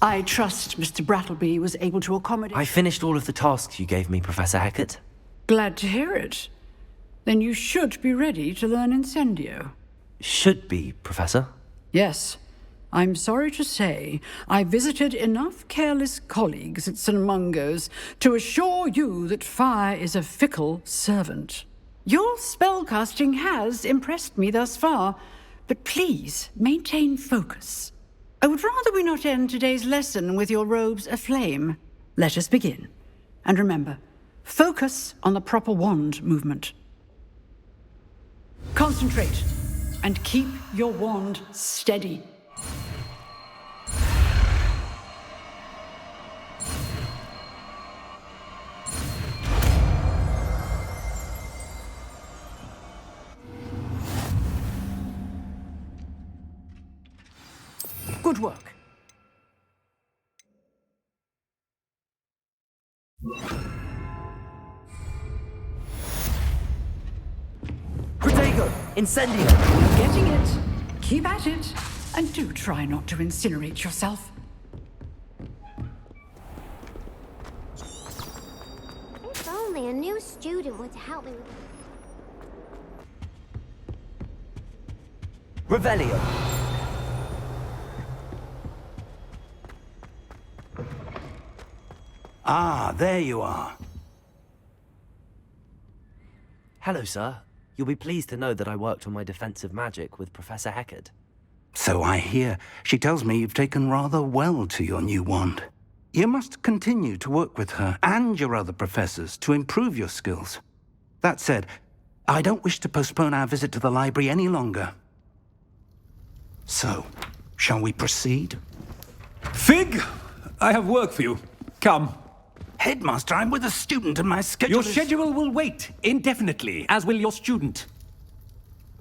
I trust Mr. Brattleby was able to accommodate... I finished all of the tasks you gave me, Professor Hecat. Glad to hear it. Then you should be ready to learn Incendio. Should be, Professor? Yes. I'm sorry to say, I visited enough careless colleagues at St. Mungo's to assure you that fire is a fickle servant. Your spellcasting has impressed me thus far, but please maintain focus. I would rather we not end today's lesson with your robes aflame. Let us begin. And remember, focus on the proper wand movement. Concentrate, and keep your wand steady. Good work. Protego! Incendio! You're getting it. Keep at it. And do try not to incinerate yourself. If only a new student would help me with... Revelio! Ah, there you are. Hello, sir. You'll be pleased to know that I worked on my defensive magic with Professor Hecat. So I hear. She tells me you've taken rather well to your new wand. You must continue to work with her and your other professors to improve your skills. That said, I don't wish to postpone our visit to the library any longer. So, shall we proceed? Fig, I have work for you. Come. Headmaster, I'm with a student and my schedule Your is... schedule will wait indefinitely, as will your student.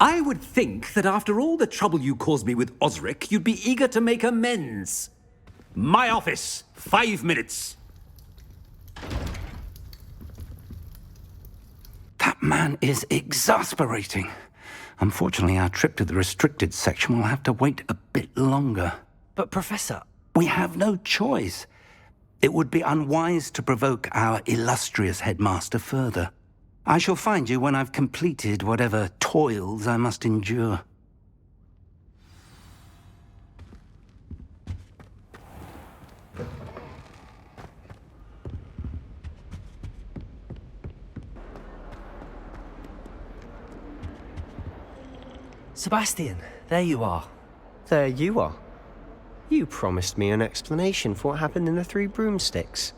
I would think that after all the trouble you caused me with Osric, you'd be eager to make amends. My office, 5 minutes. That man is exasperating. Unfortunately, our trip to the restricted section will have to wait a bit longer. But, Professor... We have no choice. It would be unwise to provoke our illustrious headmaster further. I shall find you when I've completed whatever toils I must endure. Sebastian, there you are. There you are. You promised me an explanation for what happened in the Three Broomsticks.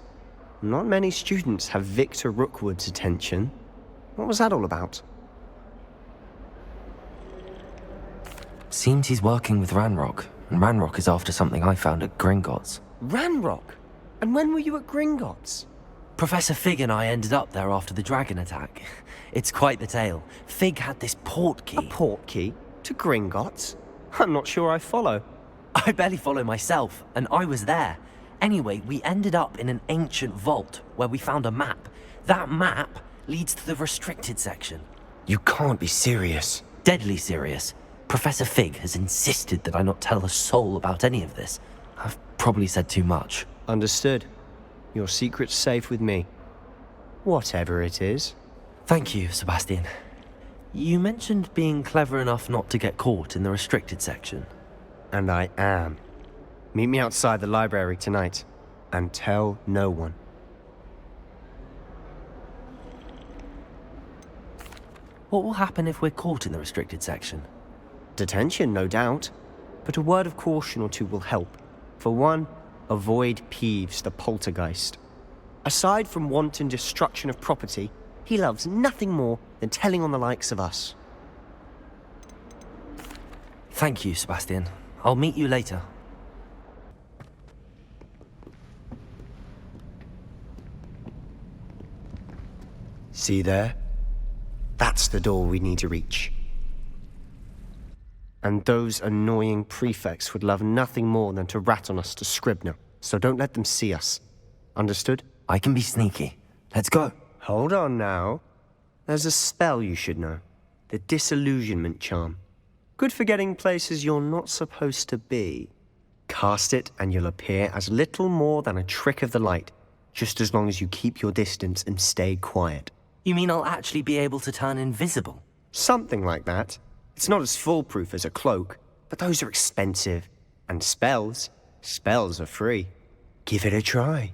Not many students have Victor Rookwood's attention. What was that all about? Seems he's working with Ranrock, and Ranrock is after something I found at Gringotts. Ranrock? And when were you at Gringotts? Professor Fig and I ended up there after the dragon attack. It's quite the tale. Fig had this portkey. A portkey? To Gringotts? I'm not sure I follow. I barely follow myself, and I was there. Anyway, we ended up in an ancient vault where we found a map. That map leads to the restricted section. You can't be serious. Deadly serious. Professor Fig has insisted that I not tell a soul about any of this. I've probably said too much. Understood. Your secret's safe with me. Whatever it is. Thank you, Sebastian. You mentioned being clever enough not to get caught in the restricted section. And I am. Meet me outside the library tonight, and tell no one. What will happen if we're caught in the restricted section? Detention, no doubt. But a word of caution or two will help. For one, avoid Peeves, the poltergeist. Aside from wanton destruction of property, he loves nothing more than telling on the likes of us. Thank you, Sebastian. I'll meet you later. See there? That's the door we need to reach. And those annoying prefects would love nothing more than to rat on us to Scribner, so don't let them see us. Understood? I can be sneaky. Let's go. Hold on now. There's a spell you should know. The Disillusionment Charm. Good for getting places you're not supposed to be. Cast it and you'll appear as little more than a trick of the light, just as long as you keep your distance and stay quiet. You mean I'll actually be able to turn invisible? Something like that. It's not as foolproof as a cloak, but those are expensive. And spells are free. Give it a try.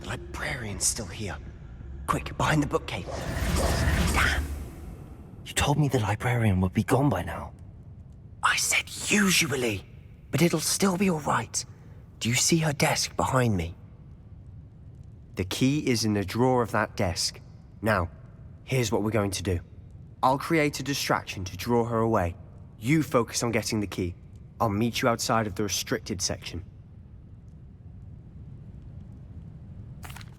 The librarian's still here. Quick, behind the bookcase. Damn. You told me the librarian would be gone by now. I said usually, but it'll still be all right. Do you see her desk behind me? The key is in the drawer of that desk. Now, here's what we're going to do. I'll create a distraction to draw her away. You focus on getting the key. I'll meet you outside of the restricted section.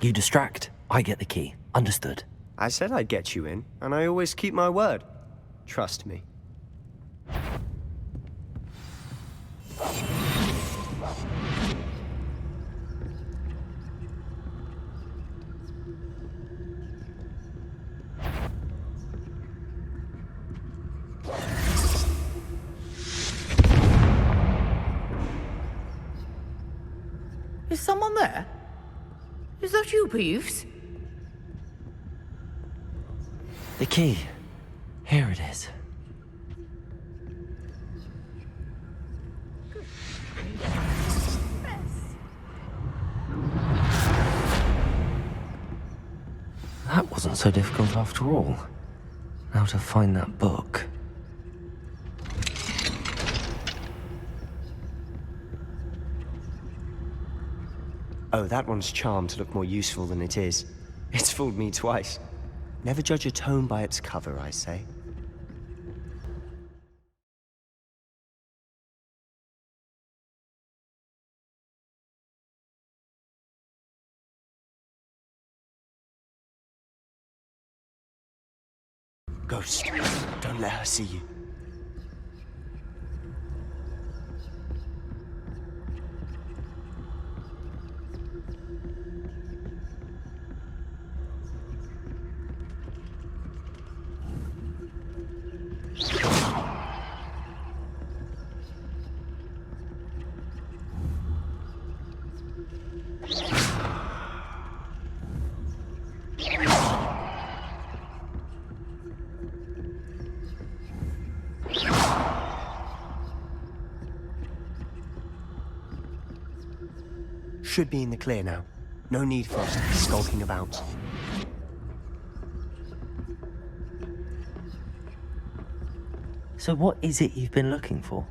You distract, I get the key. Understood. I said I'd get you in, and I always keep my word. Trust me. Is someone there? Is that you, Peeves? The key. Here it is. That wasn't so difficult after all. Now to find that book. Oh, that one's charmed to look more useful than it is. It's fooled me twice. Never judge a tome by its cover, I say. Ghost, don't let her see you. Should be in the clear now. No need for us to be skulking about. So what is it you've been looking for?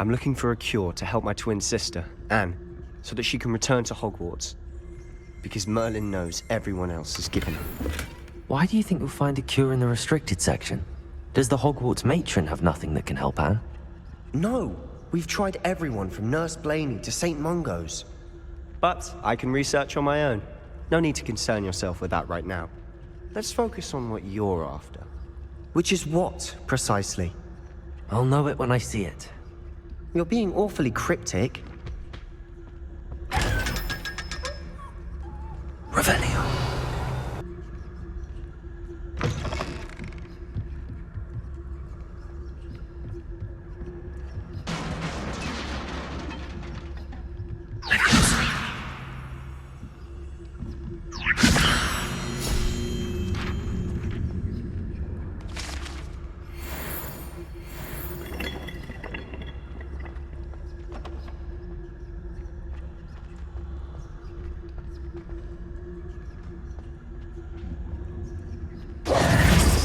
I'm looking for a cure to help my twin sister, Anne, so that she can return to Hogwarts. Because Merlin knows everyone else is given her. Why do you think we'll find a cure in the restricted section? Does the Hogwarts matron have nothing that can help Anne? No! We've tried everyone from Nurse Blaney to St. Mungo's. But I can research on my own. No need to concern yourself with that right now. Let's focus on what you're after. Which is what, precisely? I'll know it when I see it. You're being awfully cryptic. Revelio.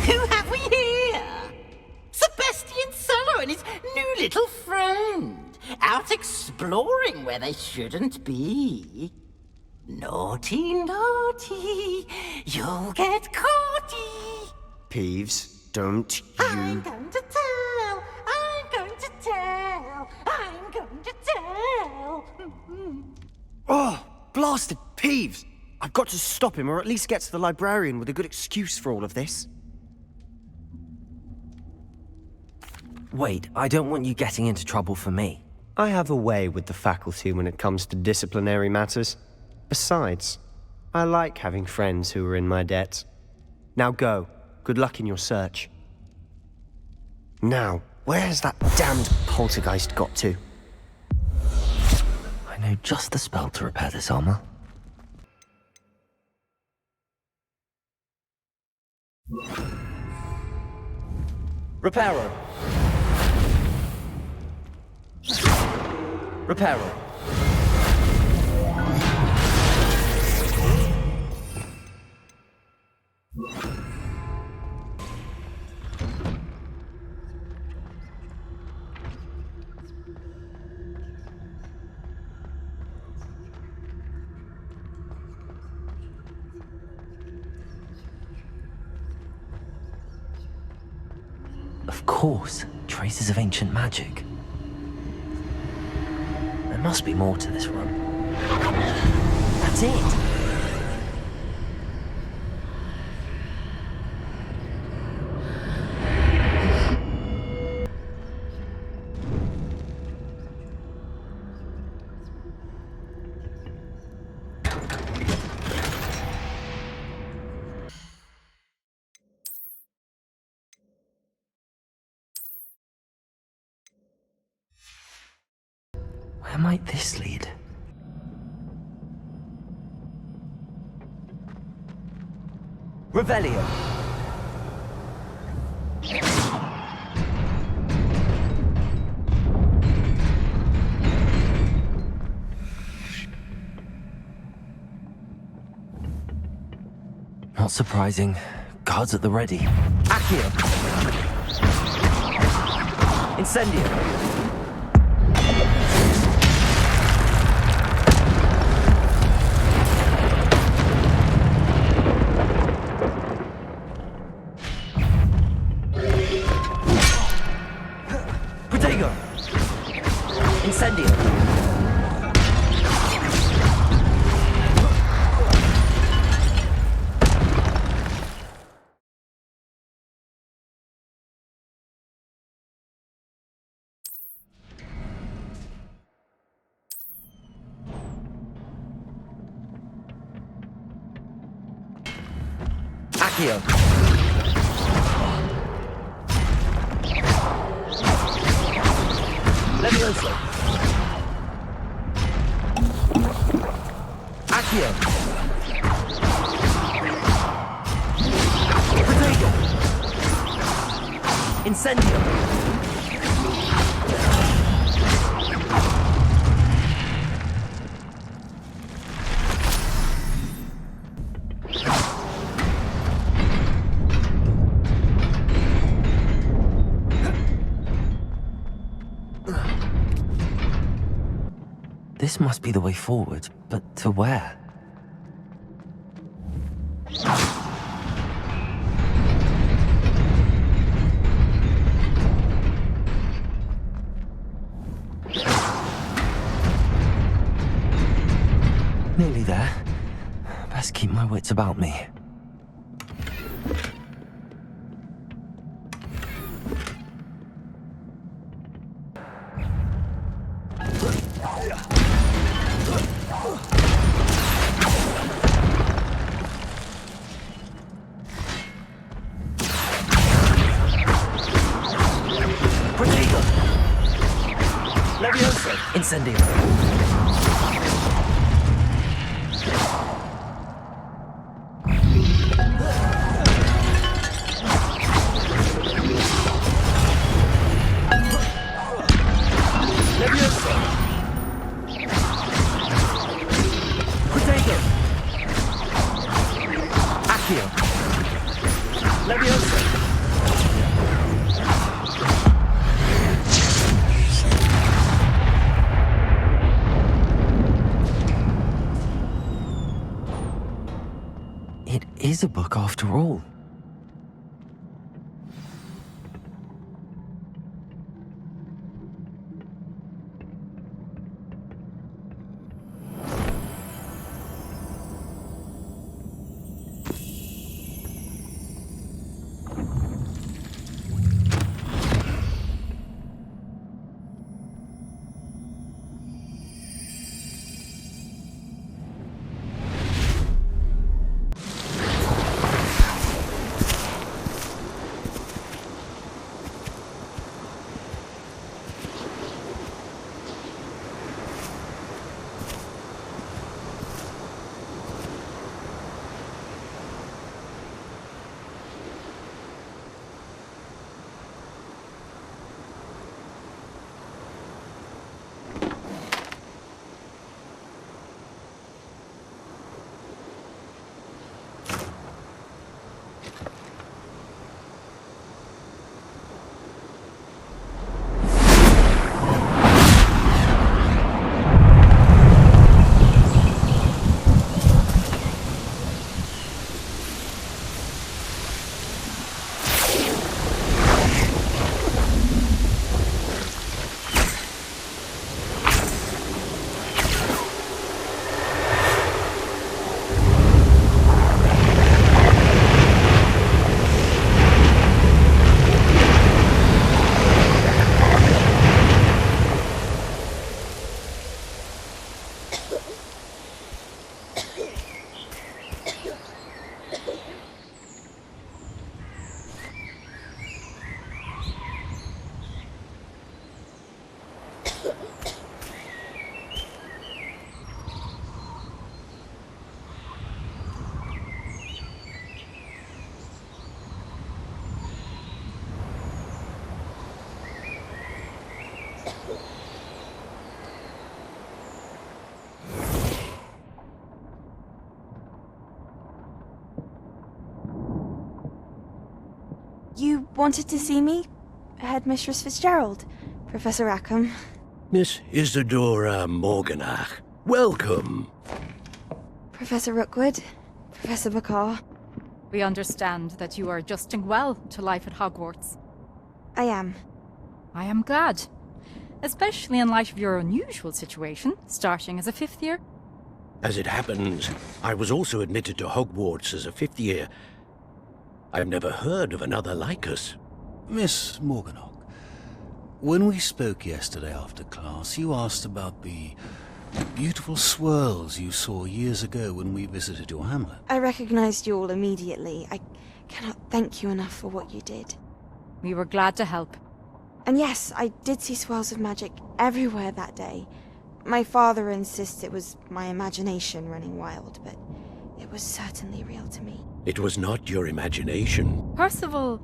Who have we here? Sebastian Sallow'un and his new little friend. Out exploring where they shouldn't be. Naughty, naughty, you'll get caughty. Peeves, don't I'm you... going to tell, I'm going to tell, I'm going to tell. Oh, blasted Peeves! I've got to stop him, or at least get to the librarian with a good excuse for all of this. Wait, I don't want you getting into trouble for me. I have a way with the faculty when it comes to disciplinary matters. Besides, I like having friends who are in my debt. Now go. Good luck in your search. Now, where has that damned poltergeist got to? I know just the spell to repair this armor. Reparo. Reparo. Of course, traces of ancient magic. There must be more to this room. That's it! Where might this lead? Revelio. Not surprising. Guards at the ready. Accio. Incendio. Incendio. Accio. Levioso. Accio. Protego. Incendio. This must be the way forward, but to where? Nearly there. best keep my wits about me. Incendio. Levioso. Protego. Accio. Levioso. It is a book after all. You wanted to see me? Headmistress Fitzgerald? Professor Rackham? Miss Isadora Morganach, welcome. Professor Rookwood? Professor Bakar? We understand that you are adjusting well to life at Hogwarts. I am. I am glad. Especially in light of your unusual situation, starting as a fifth year. As it happens, I was also admitted to Hogwarts as a fifth year. I've never heard of another like us. Miss Morganach, when we spoke yesterday after class, you asked about the beautiful swirls you saw years ago when we visited your hamlet. I recognized you all immediately. I cannot thank you enough for what you did. We were glad to help. And yes, I did see swirls of magic everywhere that day. My father insists it was my imagination running wild, but it was certainly real to me. It was not your imagination. Percival,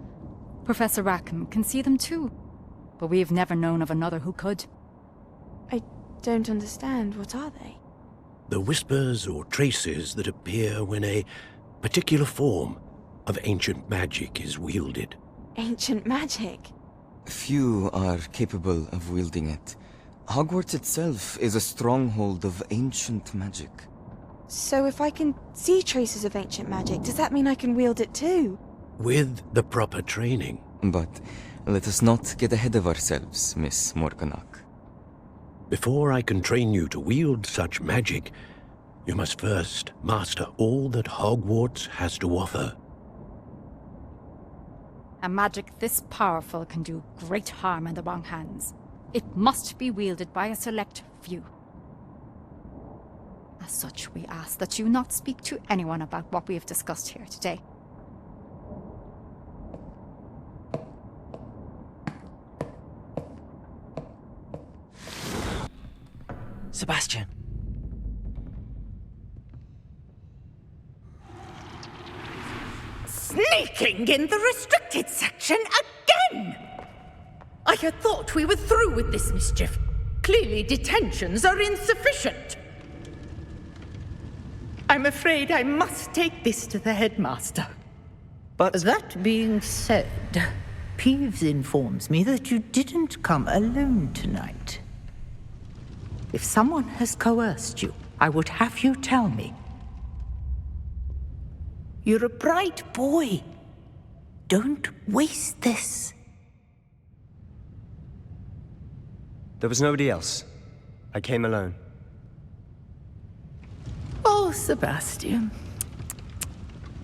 Professor Rackham can see them too. But we have never known of another who could. I don't understand. What are they? The whispers or traces that appear when a particular form of ancient magic is wielded. Ancient magic? Few are capable of wielding it. Hogwarts itself is a stronghold of ancient magic. So if I can see traces of ancient magic, does that mean I can wield it too? With the proper training. But let us not get ahead of ourselves, Miss Morganach. Before I can train you to wield such magic, You must first master all that Hogwarts has to offer. A magic this powerful can do great harm in the wrong hands. It must be wielded by a select few. As such, we ask that you not speak to anyone about what we have discussed here today. Sebastian. Sneaking in the restricted section again! I had thought we were through with this mischief. Clearly detentions are insufficient. I'm afraid I must take this to the headmaster. But that being said, Peeves informs me that you didn't come alone tonight. If someone has coerced you, I would have you tell me. You're a bright boy. Don't waste this. there was nobody else. I came alone. Oh, Sebastian.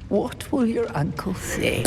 What will your uncle say?